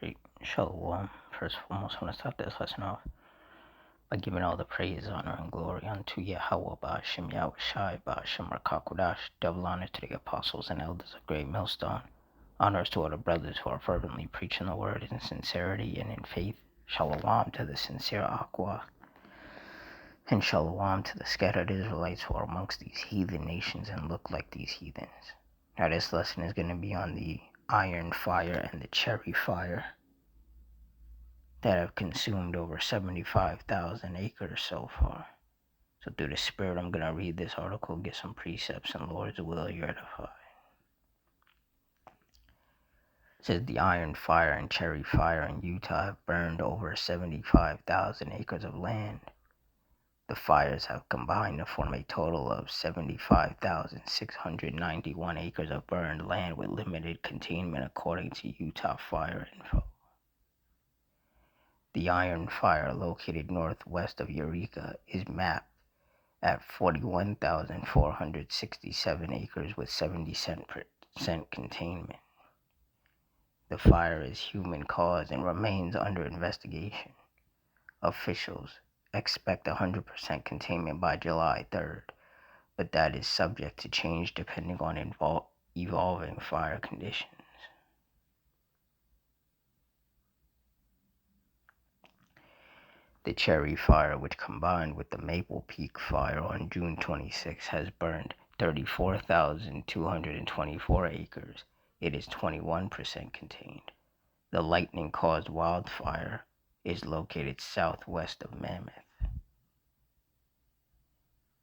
Great. Shalom. First and foremost, I want to start this lesson off by giving all the praise, honor, and glory unto Yahweh, Ba'ashem Yahweh Shai, Ba'ashem Rakakudash. Double honor to the apostles and elders of Great Millstone. Honors to all the brothers who are fervently preaching the word in sincerity and in faith. Shalom to the sincere Aqua. And shalom to the scattered Israelites who are amongst these heathen nations and look like these heathens. Now this lesson is going to be on the iron fire and the cherry fire that have consumed over 75,000 acres so far. So through the Spirit, I'm going to read this article, get some precepts, and Lord's will, you're edified. It says the iron fire and cherry fire in Utah have burned over 75,000 acres of land. The fires have combined to form a total of 75,691 acres of burned land with limited containment according to Utah Fire Info. The iron fire, located northwest of Eureka, is mapped at 41,467 acres with 70% containment. The fire is human caused and remains under investigation. Officials expect 100% containment by July 3rd, but that is subject to change depending on evolving fire conditions. The cherry fire, which combined with the Maple Peak fire on June 26, has burned 34,224 acres. It is 21% contained. The lightning-caused wildfire is located southwest of Mammoth.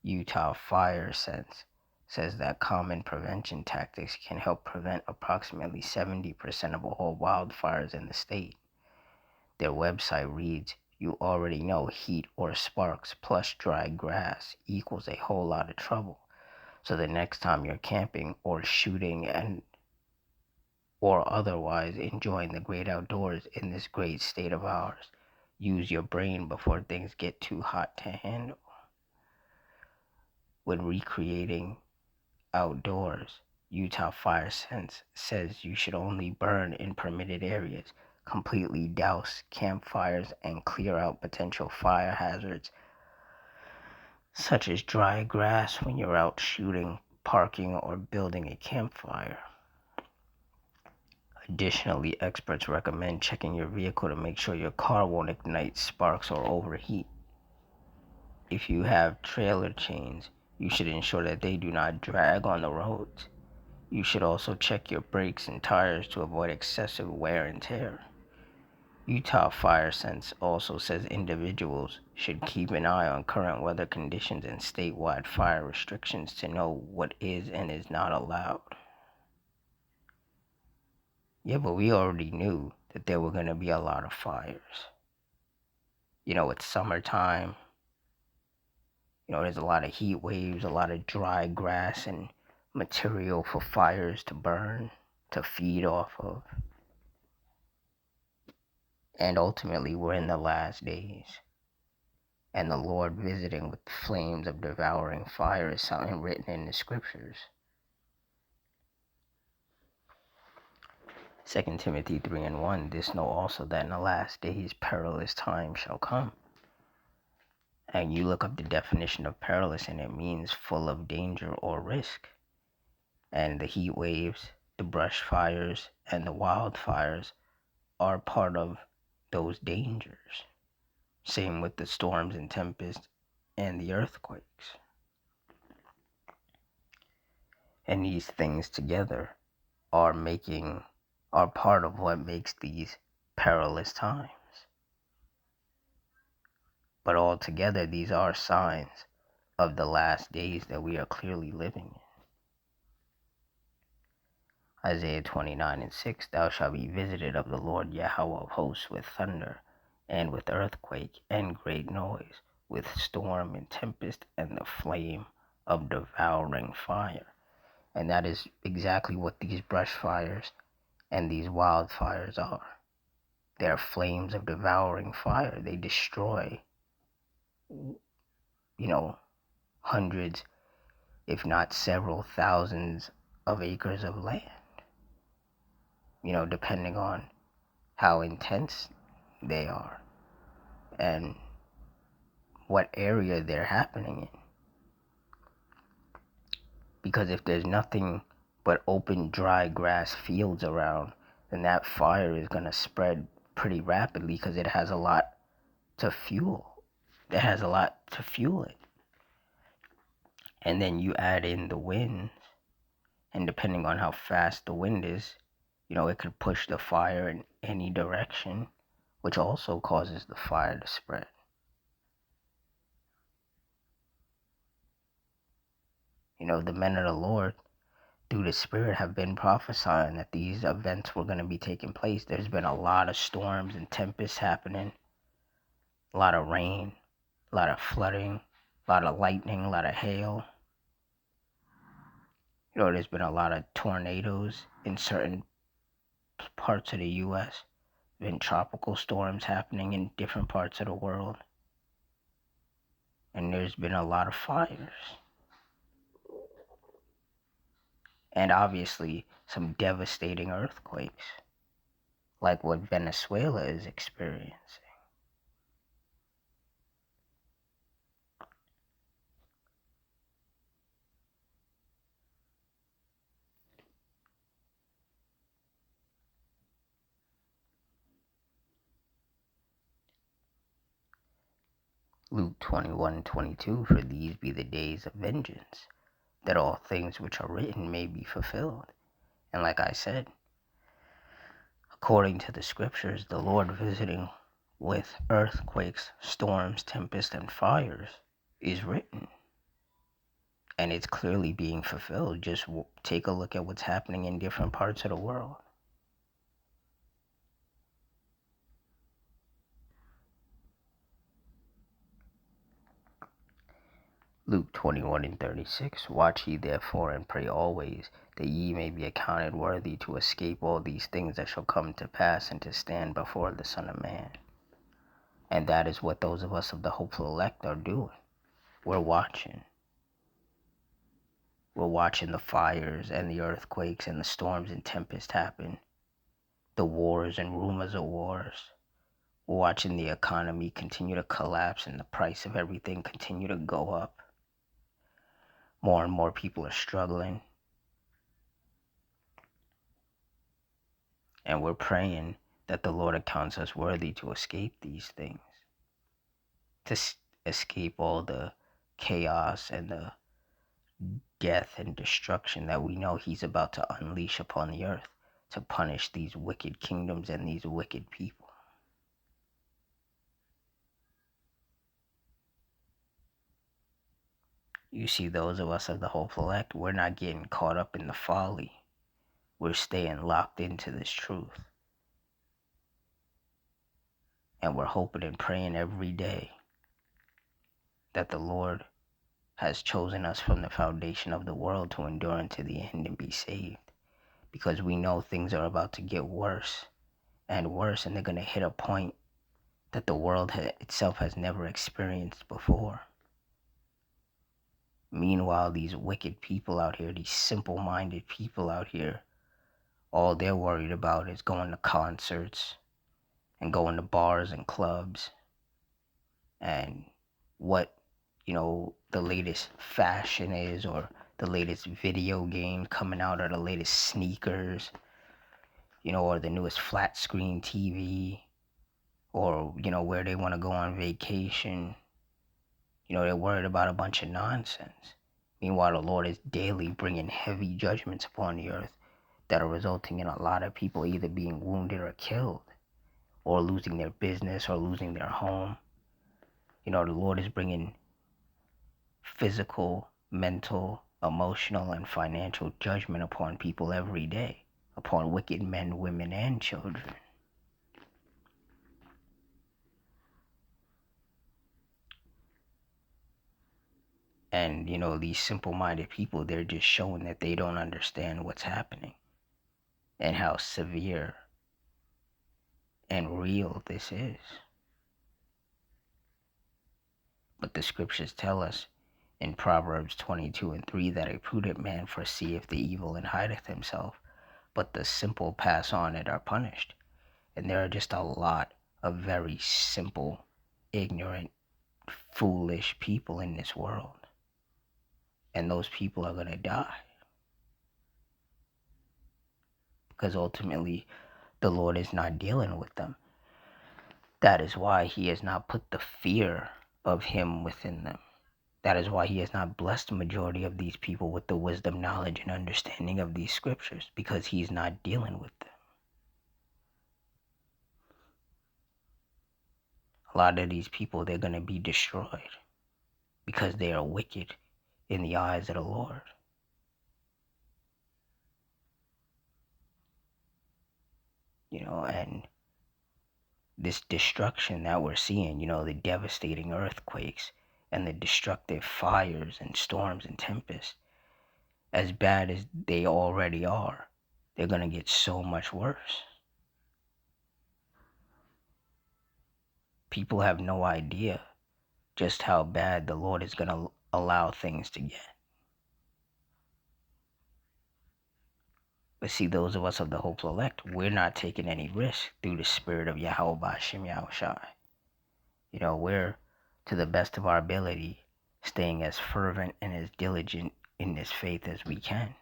Utah Fire Sense says that common prevention tactics can help prevent approximately 70% of all wildfires in the state. Their website reads, "You already know heat or sparks plus dry grass equals a whole lot of trouble. So the next time you're camping or shooting or otherwise enjoying the great outdoors in this great state of ours, use your brain before things get too hot to handle." When recreating outdoors, Utah Fire Sense says you should only burn in permitted areas, completely douse campfires, and clear out potential fire hazards such as dry grass when you're out shooting, parking, or building a campfire. Additionally, experts recommend checking your vehicle to make sure your car won't ignite sparks or overheat. If you have trailer chains, you should ensure that they do not drag on the roads. You should also check your brakes and tires to avoid excessive wear and tear. Utah Fire Sense also says individuals should keep an eye on current weather conditions and statewide fire restrictions to know what is and is not allowed. Yeah, but we already knew that there were going to be a lot of fires. It's summertime. There's a lot of heat waves, a lot of dry grass and material for fires to burn, to feed off of. And ultimately, we're in the last days. And the Lord visiting with flames of devouring fire is something written in the scriptures. 2 Timothy 3:1, this know also that in the last days perilous times shall come. And you look up the definition of perilous, and it means full of danger or risk. And the heat waves, the brush fires, and the wildfires are part of those dangers. Same with the storms and tempests and the earthquakes. And these things together are part of what makes these perilous times. But altogether, these are signs of the last days that we are clearly living in. Isaiah 29:6, thou shalt be visited of the Lord Yahweh of hosts with thunder, and with earthquake, and great noise, with storm and tempest, and the flame of devouring fire. And that is exactly what these brush fires and these wildfires are. They're flames of devouring fire. They destroy, hundreds, if not several thousands of acres of land, depending on how intense they are and what area they're happening in. Because if there's nothing but open, dry grass fields around, then that fire is going to spread pretty rapidly because it has a lot to fuel. It has a lot to fuel it. And then you add in the wind, and depending on how fast the wind is, it could push the fire in any direction, which also causes the fire to spread. The men of the Lord, through the Spirit, have been prophesying that these events were going to be taking place. There's been a lot of storms and tempests happening, a lot of rain, a lot of flooding, a lot of lightning, a lot of hail. There's been a lot of tornadoes in certain parts of the U.S., been tropical storms happening in different parts of the world, and there's been a lot of fires. And obviously, some devastating earthquakes, like what Venezuela is experiencing. Luke 21:22, for these be the days of vengeance, that all things which are written may be fulfilled. And like I said, according to the scriptures, the Lord visiting with earthquakes, storms, tempests, and fires is written. And it's clearly being fulfilled. Just take a look at what's happening in different parts of the world. Luke 21:36, watch ye therefore and pray always, that ye may be accounted worthy to escape all these things that shall come to pass and to stand before the Son of Man. And that is what those of us of the hopeful elect are doing. We're watching. We're watching the fires and the earthquakes and the storms and tempests happen. The wars and rumors of wars. We're watching the economy continue to collapse and the price of everything continue to go up. More and more people are struggling. And we're praying that the Lord accounts us worthy to escape these things. To escape all the chaos and the death and destruction that we know He's about to unleash upon the earth to punish these wicked kingdoms and these wicked people. You see, those of us of the hopeful elect, we're not getting caught up in the folly. We're staying locked into this truth. And we're hoping and praying every day that the Lord has chosen us from the foundation of the world to endure unto the end and be saved. Because we know things are about to get worse and worse, and they're going to hit a point that the world itself has never experienced before. Meanwhile, these wicked people out here, these simple-minded people out here, all they're worried about is going to concerts and going to bars and clubs and what, the latest fashion is, or the latest video game coming out, or the latest sneakers, or the newest flat screen TV, or, where they want to go on vacation. They're worried about a bunch of nonsense. Meanwhile, the Lord is daily bringing heavy judgments upon the earth that are resulting in a lot of people either being wounded or killed, or losing their business or losing their home. The Lord is bringing physical, mental, emotional, and financial judgment upon people every day, upon wicked men, women, and children. And, these simple-minded people, they're just showing that they don't understand what's happening and how severe and real this is. But the scriptures tell us in Proverbs 22:3 that a prudent man foreseeth the evil and hideth himself, but the simple pass on and are punished. And there are just a lot of very simple, ignorant, foolish people in this world. And those people are going to die. Because ultimately, the Lord is not dealing with them. That is why He has not put the fear of Him within them. That is why He has not blessed the majority of these people with the wisdom, knowledge, and understanding of these scriptures, because He's not dealing with them. A lot of these people, they're going to be destroyed because they are wicked in the eyes of the Lord. And this destruction that we're seeing, the devastating earthquakes and the destructive fires and storms and tempests, as bad as they already are, they're going to get so much worse. People have no idea just how bad the Lord is going to allow things to get. But see, those of us of the hopeful elect, we're not taking any risk through the spirit of Yahweh Ba'Shem Yahushai. We're, to the best of our ability, staying as fervent and as diligent in this faith as we can,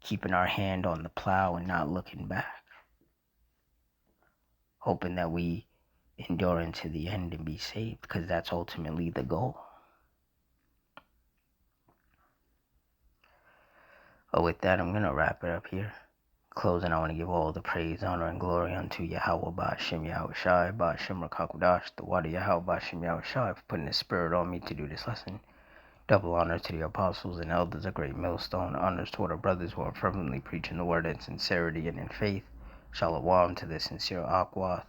keeping our hand on the plow and not looking back, hoping that we endure into the end and be saved, because that's ultimately the goal. But with that, I'm going to wrap it up here. Closing, I want to give all the praise, honor, and glory unto Yahweh Ba'Shem Yahushai, Ba'Shem Rakakudash, the water Yahweh Ba'Shem Yahushai, for putting His Spirit on me to do this lesson. Double honor to the apostles and elders, a great millstone. Honors toward our brothers who are fervently preaching the word in sincerity and in faith. Shalom to the sincere Akwath.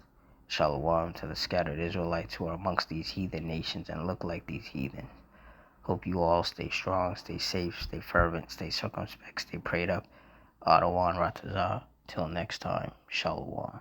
Shalom to the scattered Israelites who are amongst these heathen nations and look like these heathens. Hope you all stay strong, stay safe, stay fervent, stay circumspect, stay prayed up. Adawan Ratazah. Till next time, Shalom.